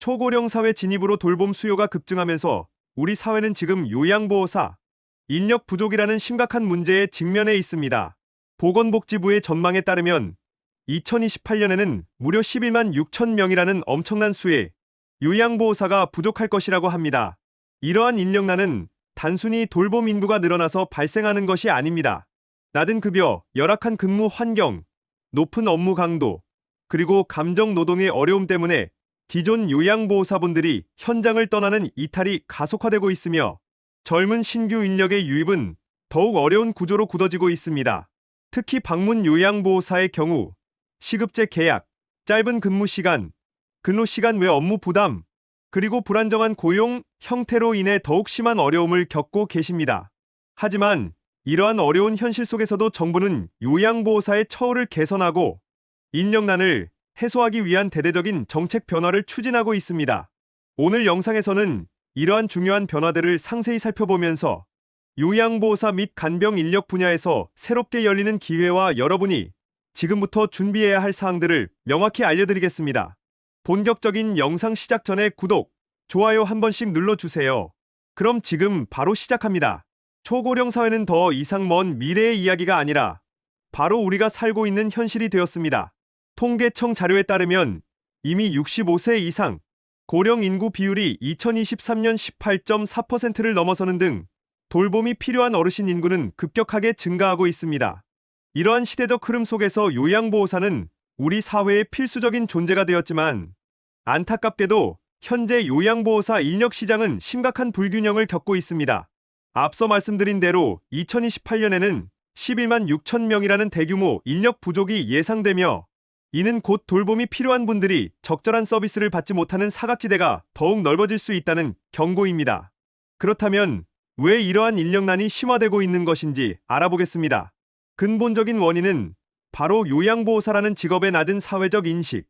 초고령 사회 진입으로 돌봄 수요가 급증하면서 우리 사회는 지금 요양보호사 인력 부족이라는 심각한 문제에 직면해 있습니다. 보건복지부의 전망에 따르면 2028년에는 무려 11만 6천 명이라는 엄청난 수의 요양보호사가 부족할 것이라고 합니다. 이러한 인력난은 단순히 돌봄 인구가 늘어나서 발생하는 것이 아닙니다. 낮은 급여, 열악한 근무 환경, 높은 업무 강도, 그리고 감정 노동의 어려움 때문에 기존 요양보호사분들이 현장을 떠나는 이탈이 가속화되고 있으며 젊은 신규 인력의 유입은 더욱 어려운 구조로 굳어지고 있습니다. 특히 방문 요양보호사의 경우 시급제 계약, 짧은 근무 시간, 근로시간 외 업무 부담, 그리고 불안정한 고용 형태로 인해 더욱 심한 어려움을 겪고 계십니다. 하지만 이러한 어려운 현실 속에서도 정부는 요양보호사의 처우를 개선하고 인력난을 해소하기 위한 대대적인 정책 변화를 추진하고 있습니다. 오늘 영상에서는 이러한 중요한 변화들을 상세히 살펴보면서 요양보호사 및 간병 인력 분야에서 새롭게 열리는 기회와 여러분이 지금부터 준비해야 할 사항들을 명확히 알려드리겠습니다. 본격적인 영상 시작 전에 구독, 좋아요 한 번씩 눌러주세요. 그럼 지금 바로 시작합니다. 초고령 사회는 더 이상 먼 미래의 이야기가 아니라 바로 우리가 살고 있는 현실이 되었습니다. 통계청 자료에 따르면 이미 65세 이상 고령 인구 비율이 2023년 18.4%를 넘어서는 등 돌봄이 필요한 어르신 인구는 급격하게 증가하고 있습니다. 이러한 시대적 흐름 속에서 요양보호사는 우리 사회의 필수적인 존재가 되었지만 안타깝게도 현재 요양보호사 인력 시장은 심각한 불균형을 겪고 있습니다. 앞서 말씀드린 대로 2028년에는 11만 6천 명이라는 대규모 인력 부족이 예상되며 이는 곧 돌봄이 필요한 분들이 적절한 서비스를 받지 못하는 사각지대가 더욱 넓어질 수 있다는 경고입니다. 그렇다면 왜 이러한 인력난이 심화되고 있는 것인지 알아보겠습니다. 근본적인 원인은 바로 요양보호사라는 직업의 낮은 사회적 인식,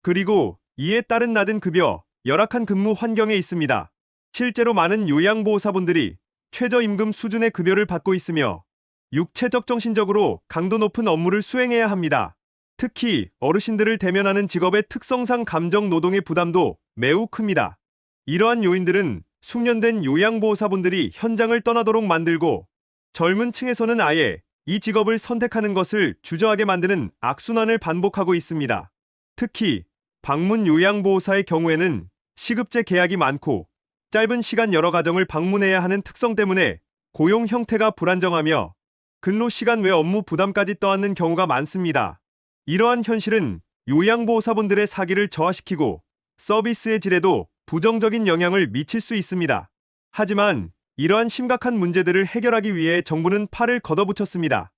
그리고 이에 따른 낮은 급여, 열악한 근무 환경에 있습니다. 실제로 많은 요양보호사분들이 최저임금 수준의 급여를 받고 있으며 육체적 정신적으로 강도 높은 업무를 수행해야 합니다. 특히 어르신들을 대면하는 직업의 특성상 감정 노동의 부담도 매우 큽니다. 이러한 요인들은 숙련된 요양보호사분들이 현장을 떠나도록 만들고 젊은 층에서는 아예 이 직업을 선택하는 것을 주저하게 만드는 악순환을 반복하고 있습니다. 특히 방문 요양보호사의 경우에는 시급제 계약이 많고 짧은 시간 여러 가정을 방문해야 하는 특성 때문에 고용 형태가 불안정하며 근로시간 외 업무 부담까지 떠안는 경우가 많습니다. 이러한 현실은 요양보호사분들의 사기를 저하시키고 서비스의 질에도 부정적인 영향을 미칠 수 있습니다. 하지만 이러한 심각한 문제들을 해결하기 위해 정부는 팔을 걷어붙였습니다.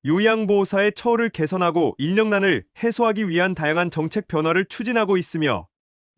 요양보호사의 처우를 개선하고 인력난을 해소하기 위한 다양한 정책 변화를 추진하고 있으며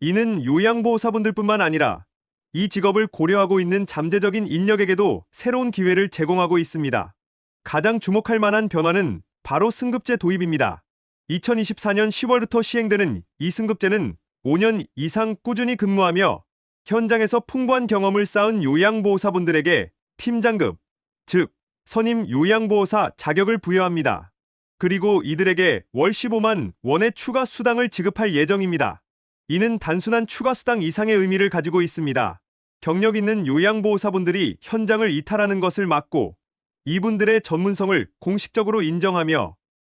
이는 요양보호사분들뿐만 아니라 이 직업을 고려하고 있는 잠재적인 인력에게도 새로운 기회를 제공하고 있습니다. 가장 주목할 만한 변화는 바로 승급제 도입입니다. 2024년 10월부터 시행되는 이 승급제는 5년 이상 꾸준히 근무하며 현장에서 풍부한 경험을 쌓은 요양보호사분들에게 팀장급, 즉 선임 요양보호사 자격을 부여합니다. 그리고 이들에게 월 15만 원의 추가 수당을 지급할 예정입니다. 이는 단순한 추가 수당 이상의 의미를 가지고 있습니다. 경력 있는 요양보호사분들이 현장을 이탈하는 것을 막고 이분들의 전문성을 공식적으로 인정하며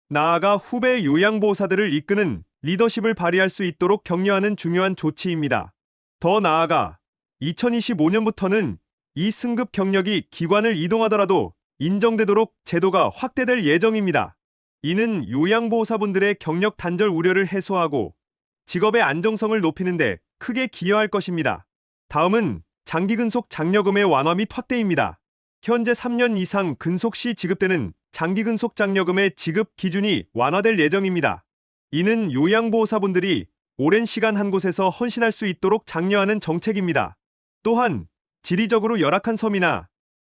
나아가 후배 요양보호사들을 이끄는 리더십을 발휘할 수 있도록 격려하는 중요한 조치입니다. 더 나아가 2025년부터는 이 승급 경력이 기관을 이동하더라도 인정되도록 제도가 확대될 예정입니다. 이는 요양보호사분들의 경력 단절 우려를 해소하고 직업의 안정성을 높이는 데 크게 기여할 것입니다. 다음은 장기 근속 장려금의 완화 및 확대입니다. 현재 3년 이상 근속 시 지급되는 장기 근속 장려금의 지급 기준이 완화될 예정입니다. 이는 요양보호사분들이 오랜 시간 한 곳에서 헌신할 수 있도록 장려하는 정책입니다. 또한 지리적으로 열악한 섬이나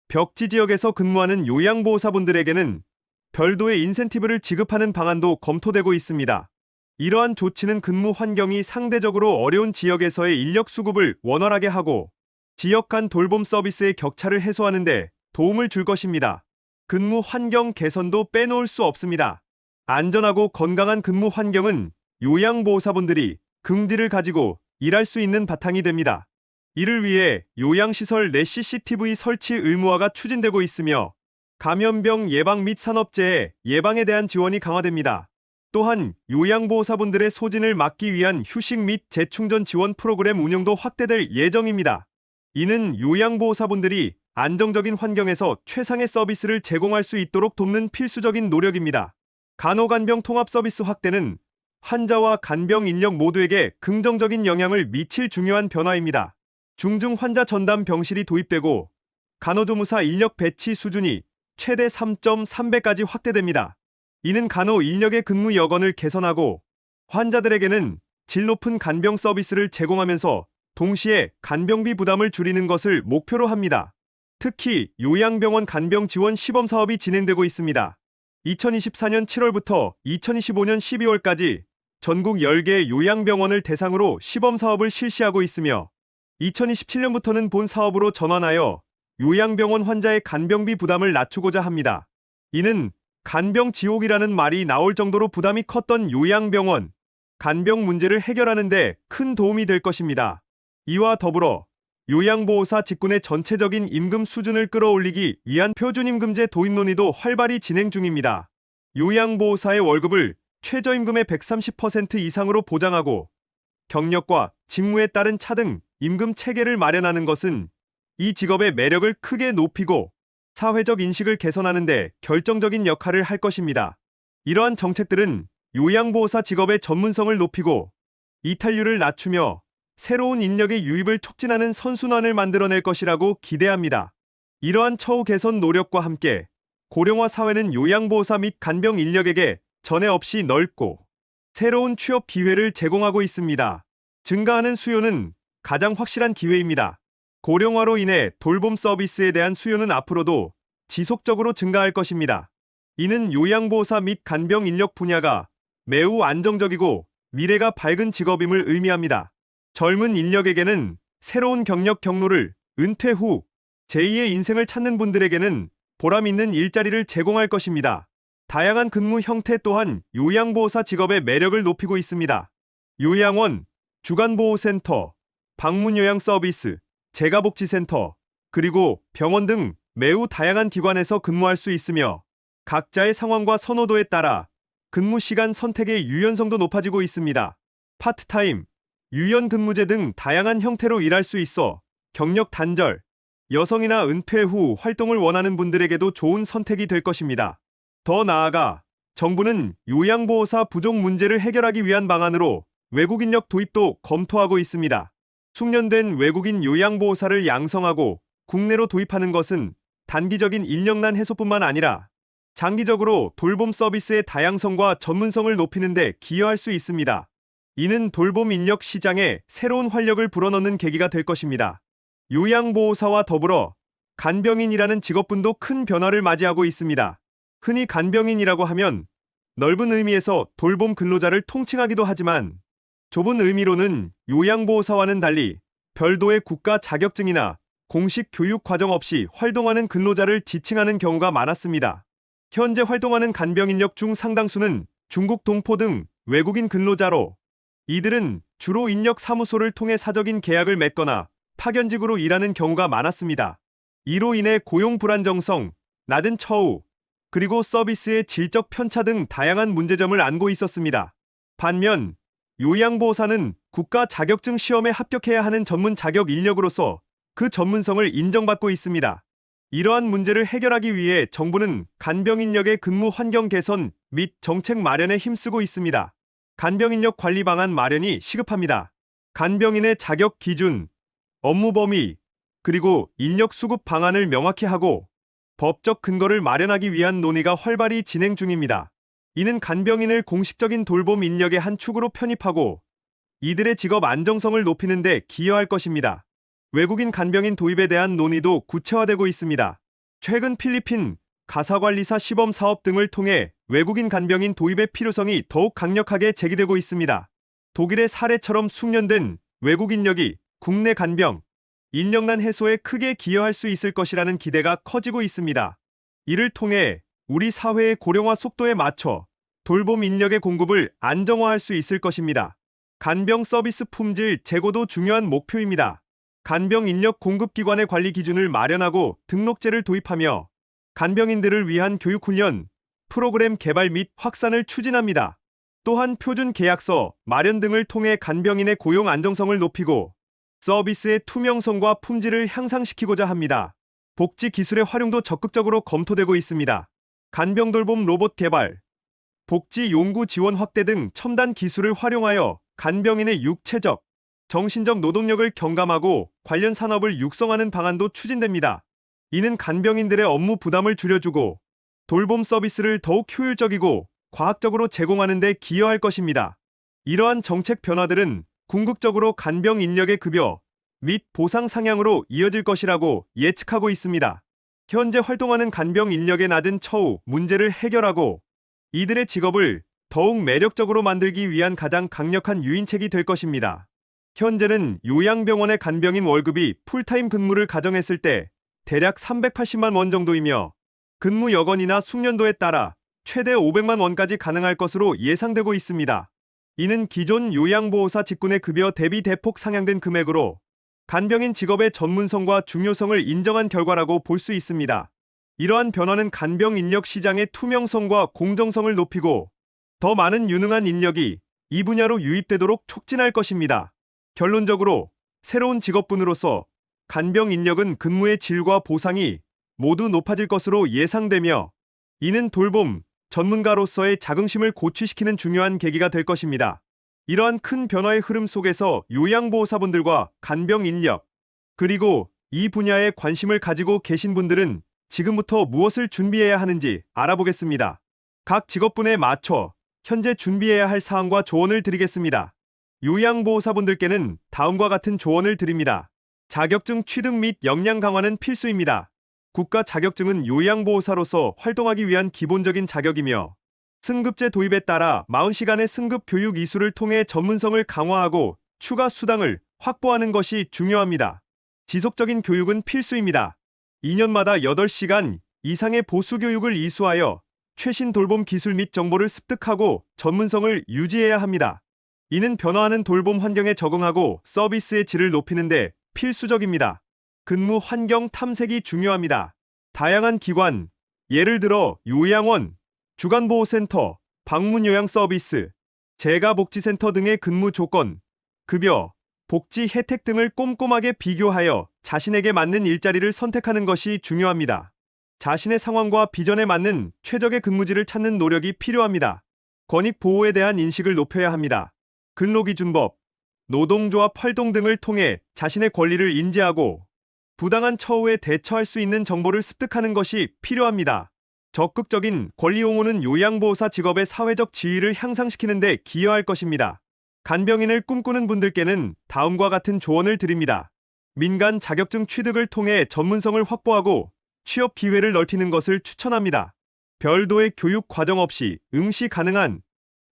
벽지 지역에서 근무하는 요양보호사분들에게는 별도의 인센티브를 지급하는 방안도 검토되고 있습니다. 이러한 조치는 근무 환경이 상대적으로 어려운 지역에서의 인력 수급을 원활하게 하고 지역 간 돌봄 서비스의 격차를 해소하는 데 도움을 줄 것입니다. 근무 환경 개선도 빼놓을 수 없습니다. 안전하고 건강한 근무 환경은 요양보호사분들이 긍지를 가지고 일할 수 있는 바탕이 됩니다. 이를 위해 요양시설 내 CCTV 설치 의무화가 추진되고 있으며 감염병 예방 및 산업재해 예방에 대한 지원이 강화됩니다. 또한 요양보호사분들의 소진을 막기 위한 휴식 및 재충전 지원 프로그램 운영도 확대될 예정입니다. 이는 요양보호사분들이 안정적인 환경에서 최상의 서비스를 제공할 수 있도록 돕는 필수적인 노력입니다. 간호간병 통합 서비스 확대는 환자와 간병 인력 모두에게 긍정적인 영향을 미칠 중요한 변화입니다. 중증 환자 전담 병실이 도입되고 간호조무사 인력 배치 수준이 최대 3.3배까지 확대됩니다. 이는 간호 인력의 근무 여건을 개선하고 환자들에게는 질 높은 간병 서비스를 제공하면서 동시에 간병비 부담을 줄이는 것을 목표로 합니다. 특히 요양병원 간병 지원 시범 사업이 진행되고 있습니다. 2024년 7월부터 2025년 12월까지 전국 10개 요양병원을 대상으로 시범 사업을 실시하고 있으며 2027년부터는 본 사업으로 전환하여 요양병원 환자의 간병비 부담을 낮추고자 합니다. 이는 간병 지옥이라는 말이 나올 정도로 부담이 컸던 요양병원, 간병 문제를 해결하는 데 큰 도움이 될 것입니다. 이와 더불어 요양보호사 직군의 전체적인 임금 수준을 끌어올리기 위한 표준임금제 도입 논의도 활발히 진행 중입니다. 요양보호사의 월급을 최저임금의 130% 이상으로 보장하고 경력과 직무에 따른 차등 임금 체계를 마련하는 것은 이 직업의 매력을 크게 높이고 사회적 인식을 개선하는 데 결정적인 역할을 할 것입니다. 이러한 정책들은 요양보호사 직업의 전문성을 높이고 이탈률을 낮추며 새로운 인력의 유입을 촉진하는 선순환을 만들어낼 것이라고 기대합니다. 이러한 처우 개선 노력과 함께 고령화 사회는 요양보호사 및 간병 인력에게 전에 없이 넓고 새로운 취업 기회를 제공하고 있습니다. 증가하는 수요는 가장 확실한 기회입니다. 고령화로 인해 돌봄 서비스에 대한 수요는 앞으로도 지속적으로 증가할 것입니다. 이는 요양보호사 및 간병 인력 분야가 매우 안정적이고 미래가 밝은 직업임을 의미합니다. 젊은 인력에게는 새로운 경력 경로를, 은퇴 후 제2의 인생을 찾는 분들에게는 보람 있는 일자리를 제공할 것입니다. 다양한 근무 형태 또한 요양보호사 직업의 매력을 높이고 있습니다. 요양원, 주간보호센터, 방문요양 서비스, 재가복지센터, 그리고 병원 등 매우 다양한 기관에서 근무할 수 있으며 각자의 상황과 선호도에 따라 근무 시간 선택의 유연성도 높아지고 있습니다. 파트타임, 유연근무제 등 다양한 형태로 일할 수 있어 경력 단절, 여성이나 은퇴 후 활동을 원하는 분들에게도 좋은 선택이 될 것입니다. 더 나아가 정부는 요양보호사 부족 문제를 해결하기 위한 방안으로 외국인력 도입도 검토하고 있습니다. 숙련된 외국인 요양보호사를 양성하고 국내로 도입하는 것은 단기적인 인력난 해소뿐만 아니라 장기적으로 돌봄 서비스의 다양성과 전문성을 높이는 데 기여할 수 있습니다. 이는 돌봄 인력 시장에 새로운 활력을 불어넣는 계기가 될 것입니다. 요양보호사와 더불어 간병인이라는 직업군도 큰 변화를 맞이하고 있습니다. 흔히 간병인이라고 하면 넓은 의미에서 돌봄 근로자를 통칭하기도 하지만 좁은 의미로는 요양보호사와는 달리 별도의 국가 자격증이나 공식 교육 과정 없이 활동하는 근로자를 지칭하는 경우가 많았습니다. 현재 활동하는 간병인력 중 상당수는 중국 동포 등 외국인 근로자로 이들은 주로 인력사무소를 통해 사적인 계약을 맺거나 파견직으로 일하는 경우가 많았습니다. 이로 인해 고용 불안정성, 낮은 처우, 그리고 서비스의 질적 편차 등 다양한 문제점을 안고 있었습니다. 반면 요양보호사는 국가 자격증 시험에 합격해야 하는 전문 자격 인력으로서 그 전문성을 인정받고 있습니다. 이러한 문제를 해결하기 위해 정부는 간병인력의 근무 환경 개선 및 정책 마련에 힘쓰고 있습니다. 간병인력 관리 방안 마련이 시급합니다. 간병인의 자격 기준, 업무 범위, 그리고 인력 수급 방안을 명확히 하고 법적 근거를 마련하기 위한 논의가 활발히 진행 중입니다. 이는 간병인을 공식적인 돌봄 인력의 한 축으로 편입하고 이들의 직업 안정성을 높이는 데 기여할 것입니다. 외국인 간병인 도입에 대한 논의도 구체화되고 있습니다. 최근 필리핀 가사관리사 시범 사업 등을 통해 외국인 간병인 도입의 필요성이 더욱 강력하게 제기되고 있습니다. 독일의 사례처럼 숙련된 외국 인력이 국내 간병, 인력난 해소에 크게 기여할 수 있을 것이라는 기대가 커지고 있습니다. 이를 통해 우리 사회의 고령화 속도에 맞춰 돌봄 인력의 공급을 안정화할 수 있을 것입니다. 간병 서비스 품질 제고도 중요한 목표입니다. 간병 인력 공급기관의 관리 기준을 마련하고 등록제를 도입하며 간병인들을 위한 교육훈련, 프로그램 개발 및 확산을 추진합니다. 또한 표준 계약서 마련 등을 통해 간병인의 고용 안정성을 높이고 서비스의 투명성과 품질을 향상시키고자 합니다. 복지 기술의 활용도 적극적으로 검토되고 있습니다. 간병 돌봄 로봇 개발, 복지 연구 지원 확대 등 첨단 기술을 활용하여 간병인의 육체적, 정신적 노동력을 경감하고 관련 산업을 육성하는 방안도 추진됩니다. 이는 간병인들의 업무 부담을 줄여주고 돌봄 서비스를 더욱 효율적이고 과학적으로 제공하는 데 기여할 것입니다. 이러한 정책 변화들은 궁극적으로 간병 인력의 급여 및 보상 상향으로 이어질 것이라고 예측하고 있습니다. 현재 활동하는 간병 인력의 낮은 처우 문제를 해결하고 이들의 직업을 더욱 매력적으로 만들기 위한 가장 강력한 유인책이 될 것입니다. 현재는 요양병원의 간병인 월급이 풀타임 근무를 가정했을 때 대략 380만 원 정도이며 근무 여건이나 숙련도에 따라 최대 500만 원까지 가능할 것으로 예상되고 있습니다. 이는 기존 요양보호사 직군의 급여 대비 대폭 상향된 금액으로 간병인 직업의 전문성과 중요성을 인정한 결과라고 볼 수 있습니다. 이러한 변화는 간병 인력 시장의 투명성과 공정성을 높이고 더 많은 유능한 인력이 이 분야로 유입되도록 촉진할 것입니다. 결론적으로 새로운 직업군으로서 간병 인력은 근무의 질과 보상이 모두 높아질 것으로 예상되며 이는 돌봄 전문가로서의 자긍심을 고취시키는 중요한 계기가 될 것입니다. 이러한 큰 변화의 흐름 속에서 요양보호사분들과 간병 인력, 그리고 이 분야에 관심을 가지고 계신 분들은 지금부터 무엇을 준비해야 하는지 알아보겠습니다. 각 직업군에 맞춰 현재 준비해야 할 사항과 조언을 드리겠습니다. 요양보호사분들께는 다음과 같은 조언을 드립니다. 자격증 취득 및 역량 강화는 필수입니다. 국가 자격증은 요양보호사로서 활동하기 위한 기본적인 자격이며 승급제 도입에 따라 40시간의 승급 교육 이수를 통해 전문성을 강화하고 추가 수당을 확보하는 것이 중요합니다. 지속적인 교육은 필수입니다. 2년마다 8시간 이상의 보수 교육을 이수하여 최신 돌봄 기술 및 정보를 습득하고 전문성을 유지해야 합니다. 이는 변화하는 돌봄 환경에 적응하고 서비스의 질을 높이는 데 필수적입니다. 근무 환경 탐색이 중요합니다. 다양한 기관, 예를 들어 요양원, 주간보호센터, 방문요양 서비스, 재가복지센터 등의 근무 조건, 급여, 복지 혜택 등을 꼼꼼하게 비교하여 자신에게 맞는 일자리를 선택하는 것이 중요합니다. 자신의 상황과 비전에 맞는 최적의 근무지를 찾는 노력이 필요합니다. 권익보호에 대한 인식을 높여야 합니다. 근로기준법, 노동조합 활동 등을 통해 자신의 권리를 인지하고 부당한 처우에 대처할 수 있는 정보를 습득하는 것이 필요합니다. 적극적인 권리 옹호는 요양보호사 직업의 사회적 지위를 향상시키는 데 기여할 것입니다. 간병인을 꿈꾸는 분들께는 다음과 같은 조언을 드립니다. 민간 자격증 취득을 통해 전문성을 확보하고 취업 기회를 넓히는 것을 추천합니다. 별도의 교육 과정 없이 응시 가능한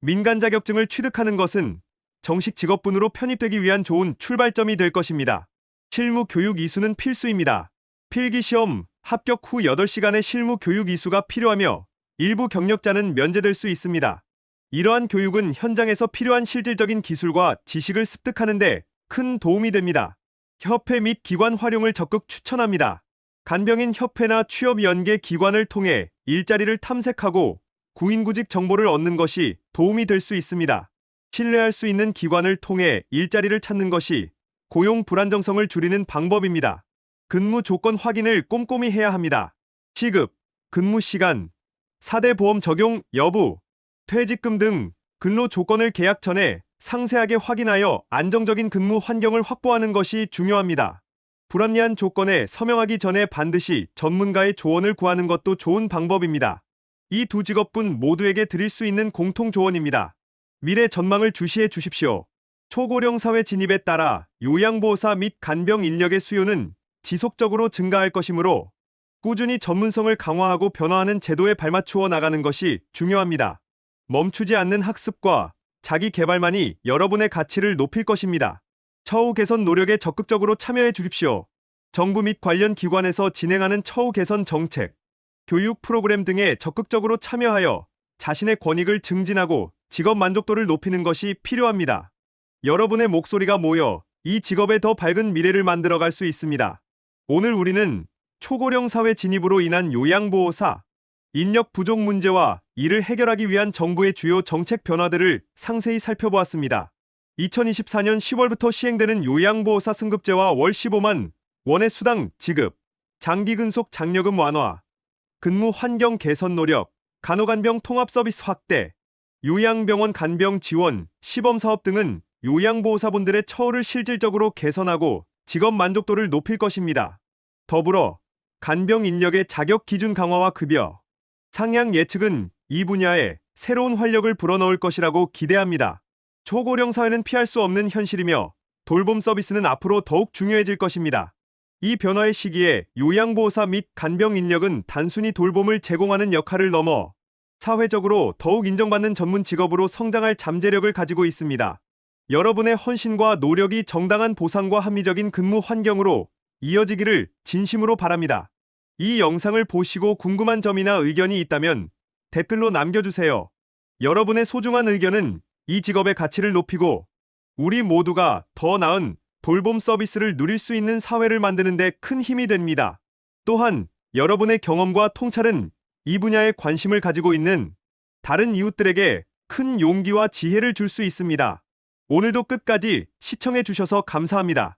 민간 자격증을 취득하는 것은 정식 직업군으로 편입되기 위한 좋은 출발점이 될 것입니다. 실무 교육 이수는 필수입니다. 필기시험 합격 후 8시간의 실무 교육 이수가 필요하며 일부 경력자는 면제될 수 있습니다. 이러한 교육은 현장에서 필요한 실질적인 기술과 지식을 습득하는 데 큰 도움이 됩니다. 협회 및 기관 활용을 적극 추천합니다. 간병인 협회나 취업 연계 기관을 통해 일자리를 탐색하고 구인구직 정보를 얻는 것이 도움이 될 수 있습니다. 신뢰할 수 있는 기관을 통해 일자리를 찾는 것이 고용 불안정성을 줄이는 방법입니다. 근무 조건 확인을 꼼꼼히 해야 합니다. 시급, 근무 시간, 4대 보험 적용 여부, 퇴직금 등 근로 조건을 계약 전에 상세하게 확인하여 안정적인 근무 환경을 확보하는 것이 중요합니다. 불합리한 조건에 서명하기 전에 반드시 전문가의 조언을 구하는 것도 좋은 방법입니다. 이 두 직업군 모두에게 드릴 수 있는 공통 조언입니다. 미래 전망을 주시해 주십시오. 초고령 사회 진입에 따라 요양보호사 및 간병 인력의 수요는 지속적으로 증가할 것이므로 꾸준히 전문성을 강화하고 변화하는 제도에 발맞추어 나가는 것이 중요합니다. 멈추지 않는 학습과 자기 개발만이 여러분의 가치를 높일 것입니다. 처우 개선 노력에 적극적으로 참여해 주십시오. 정부 및 관련 기관에서 진행하는 처우 개선 정책, 교육 프로그램 등에 적극적으로 참여하여 자신의 권익을 증진하고 직업 만족도를 높이는 것이 필요합니다. 여러분의 목소리가 모여 이 직업의 더 밝은 미래를 만들어갈 수 있습니다. 오늘 우리는 초고령 사회 진입으로 인한 요양보호사, 인력 부족 문제와 이를 해결하기 위한 정부의 주요 정책 변화들을 상세히 살펴보았습니다. 2024년 10월부터 시행되는 요양보호사 승급제와 월 15만 원의 수당 지급, 장기 근속 장려금 완화, 근무 환경 개선 노력, 간호간병 통합 서비스 확대, 요양병원 간병 지원, 시범사업 등은 요양보호사분들의 처우를 실질적으로 개선하고 직업 만족도를 높일 것입니다. 더불어 간병 인력의 자격 기준 강화와 급여 상향 예측은 이 분야에 새로운 활력을 불어넣을 것이라고 기대합니다. 초고령 사회는 피할 수 없는 현실이며 돌봄 서비스는 앞으로 더욱 중요해질 것입니다. 이 변화의 시기에 요양보호사 및 간병 인력은 단순히 돌봄을 제공하는 역할을 넘어 사회적으로 더욱 인정받는 전문 직업으로 성장할 잠재력을 가지고 있습니다. 여러분의 헌신과 노력이 정당한 보상과 합리적인 근무 환경으로 이어지기를 진심으로 바랍니다. 이 영상을 보시고 궁금한 점이나 의견이 있다면 댓글로 남겨주세요. 여러분의 소중한 의견은 이 직업의 가치를 높이고 우리 모두가 더 나은 돌봄 서비스를 누릴 수 있는 사회를 만드는 데 큰 힘이 됩니다. 또한 여러분의 경험과 통찰은 이 분야에 관심을 가지고 있는 다른 이웃들에게 큰 용기와 지혜를 줄 수 있습니다. 오늘도 끝까지 시청해 주셔서 감사합니다.